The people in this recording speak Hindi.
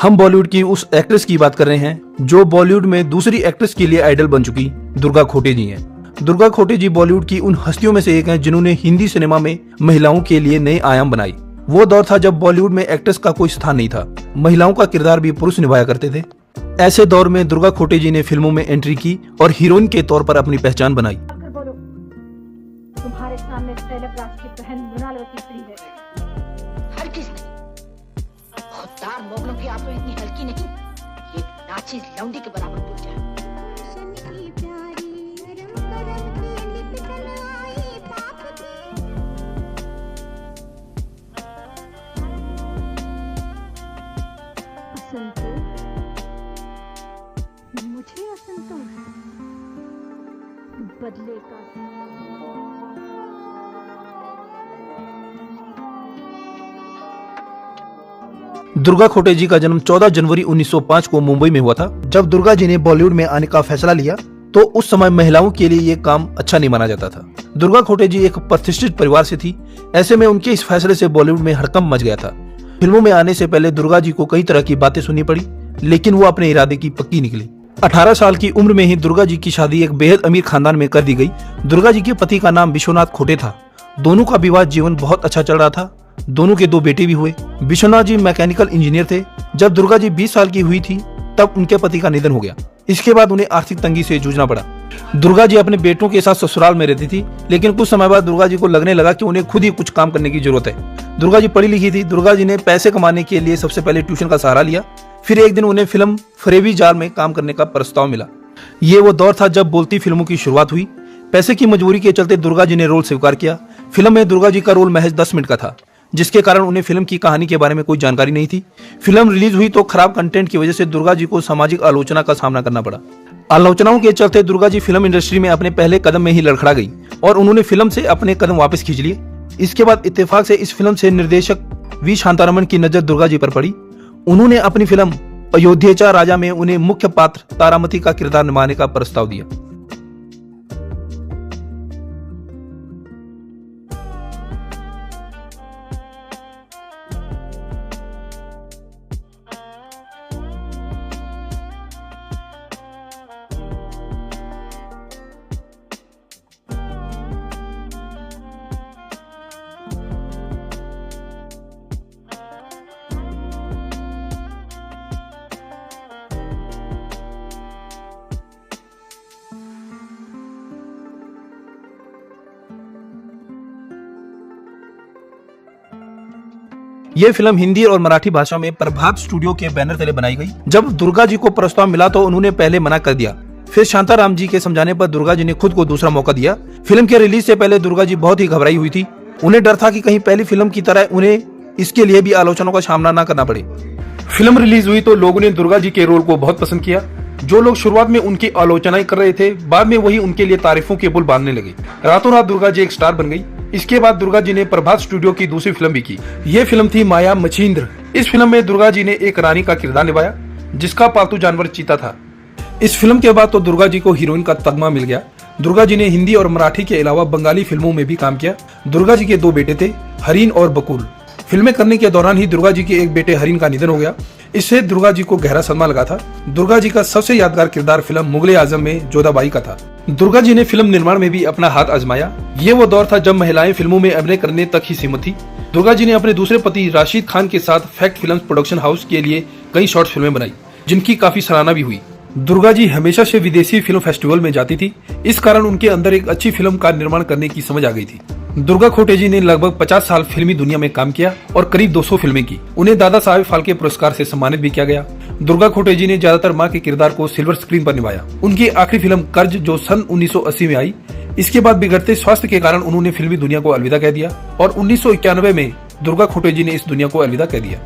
हम बॉलीवुड की उस एक्ट्रेस की बात कर रहे हैं जो बॉलीवुड में दूसरी एक्ट्रेस के लिए आइडल बन चुकी दुर्गा खोटे जी हैं। दुर्गा खोटे जी बॉलीवुड की उन हस्तियों में से एक हैं जिन्होंने हिंदी सिनेमा में महिलाओं के लिए नए आयाम बनाई। वो दौर था जब बॉलीवुड में एक्ट्रेस का कोई स्थान नहीं था, महिलाओं का किरदार भी पुरुष निभाया करते थे। ऐसे दौर में दुर्गा खोटे जी ने फिल्मों में एंट्री की और हीरोइन के तौर पर अपनी पहचान बनाई। तुम्हारे सामने की बहन मृणालवती खड़ी है। हरगिज़ नहीं, खुददार मोगलों की आबरू इतनी हल्की नहीं, ये नाची लौंडी के बराबर टूट जाए। मुझे असंतोष बदले का दुर्गा खोटे जी का जन्म 14 जनवरी 1905 को मुंबई में हुआ था। जब दुर्गा जी ने बॉलीवुड में आने का फैसला लिया तो उस समय महिलाओं के लिए ये काम अच्छा नहीं माना जाता था। दुर्गा खोटे जी एक प्रतिष्ठित परिवार से थी, ऐसे में उनके इस फैसले से बॉलीवुड में हड़कंप मच गया था। फिल्मों में आने से पहले दुर्गा जी को कई तरह की बातें सुननी पड़ी, लेकिन वो अपने इरादे की पक्की निकली। 18 साल की उम्र में ही दुर्गा जी की शादी एक बेहद अमीर खानदान में कर दी गई। दुर्गा जी के पति का नाम विश्वनाथ खोटे था। दोनों का विवाह जीवन बहुत अच्छा चल रहा था। दोनों के 2 बेटे भी हुए। विश्वनाथ जी मैकेनिकल इंजीनियर थे। जब दुर्गा जी 20 साल की हुई थी तब उनके पति का निधन हो गया। इसके बाद उन्हें आर्थिक तंगी से जूझना पड़ा। दुर्गा जी अपने बेटों के साथ ससुराल में रहती थी, लेकिन कुछ समय बाद दुर्गा जी को लगने लगा कि उन्हें खुद ही कुछ काम करने की जरूरत है। दुर्गा जी पढ़ी लिखी थी। दुर्गा जी ने पैसे कमाने के लिए सबसे पहले ट्यूशन का सहारा लिया। फिर एक दिन उन्हें फिल्म फरेबी जाल में काम करने का प्रस्ताव मिला। ये वो दौर था जब बोलती फिल्मों की शुरुआत हुई। पैसे की मजबूरी के चलते दुर्गा जी ने रोल स्वीकार किया। फिल्म में दुर्गा जी का रोल महज 10 मिनट का था, जिसके कारण उन्हें फिल्म की कहानी के बारे में कोई जानकारी नहीं थी। फिल्म रिलीज हुई तो खराब कंटेंट की वजह से दुर्गा जी को सामाजिक आलोचना का सामना करना पड़ा। आलोचनाओं के चलते दुर्गा जी फिल्म इंडस्ट्री में अपने पहले कदम में ही लड़खड़ा गई और उन्होंने फिल्म से अपने कदम वापस खींच लिए। इसके बाद इत्तेफाक से इस फिल्म से निर्देशक वी शांतारमण की नजर दुर्गा जी पर पड़ी। उन्होंने अपनी फिल्म अयोध्येचा राजा में उन्हें मुख्य पात्र तारामती का किरदार निभाने का प्रस्ताव दिया। ये फिल्म हिंदी और मराठी भाषा में प्रभात स्टूडियो के बैनर तले बनाई गई। जब दुर्गा जी को प्रस्ताव मिला तो उन्होंने पहले मना कर दिया। फिर शांताराम जी के समझाने पर दुर्गा जी ने खुद को दूसरा मौका दिया। फिल्म के रिलीज से पहले दुर्गा जी बहुत ही घबराई हुई थी। उन्हें डर था कि कहीं पहली फिल्म की तरह उन्हें इसके लिए भी आलोचनाओं का सामना न करना पड़े। फिल्म रिलीज हुई तो लोगों ने दुर्गा जी के रोल को बहुत पसंद किया। जो लोग शुरुआत में उनकी आलोचनाएं कर रहे थे, बाद में वही उनके लिए तारीफों के पुल बांधने लगे। रातों रात दुर्गा जी एक स्टार बन गई। इसके बाद दुर्गा जी ने प्रभात स्टूडियो की दूसरी फिल्म भी की। ये फिल्म थी माया मच्छिंद्र। इस फिल्म में दुर्गा जी ने एक रानी का किरदार निभाया जिसका पालतू जानवर चीता था। इस फिल्म के बाद तो दुर्गा जी को हीरोइन का तगमा मिल गया। दुर्गा जी ने हिंदी और मराठी के अलावा बंगाली फिल्मों में भी काम किया। दुर्गा जी के 2 बेटे थे, हरीन और बकुल। फिल्में करने के दौरान ही दुर्गा जी के एक बेटे हरीन का निधन हो गया। इससे दुर्गा जी को गहरा सदमा लगा था। दुर्गा जी का सबसे यादगार किरदार फिल्म मुगले आजम में जोधाबाई का था। दुर्गा जी ने फिल्म निर्माण में भी अपना हाथ आजमाया। ये वो दौर था जब महिलाएं फिल्मों में अभिनय करने तक ही सीमित थी। दुर्गा जी ने अपने दूसरे पति राशिद खान के साथ फैक्ट फिल्म्स प्रोडक्शन हाउस के लिए कई शॉर्ट फिल्में बनाई, जिनकी काफी सराहना भी हुई। दुर्गा जी हमेशा से विदेशी फिल्म फेस्टिवल में जाती थी। इस कारण उनके अंदर एक अच्छी फिल्म का निर्माण करने की समझ आ गई थी। दुर्गा खोटे जी ने लगभग 50 साल फिल्मी दुनिया में काम किया और करीब 200 फिल्में की। उन्हें दादा साहेब फाल्के पुरस्कार से सम्मानित भी किया गया। दुर्गा खोटे जी ने ज्यादातर मां के किरदार को सिल्वर स्क्रीन पर निभाया। उनकी आखिरी फिल्म कर्ज जो सन 1980 में आई। इसके बाद बिगड़ते स्वास्थ्य के कारण उन्होंने फिल्मी दुनिया को अलविदा कह दिया और 1991 में दुर्गा खोटे जी ने इस दुनिया को अलविदा कह दिया।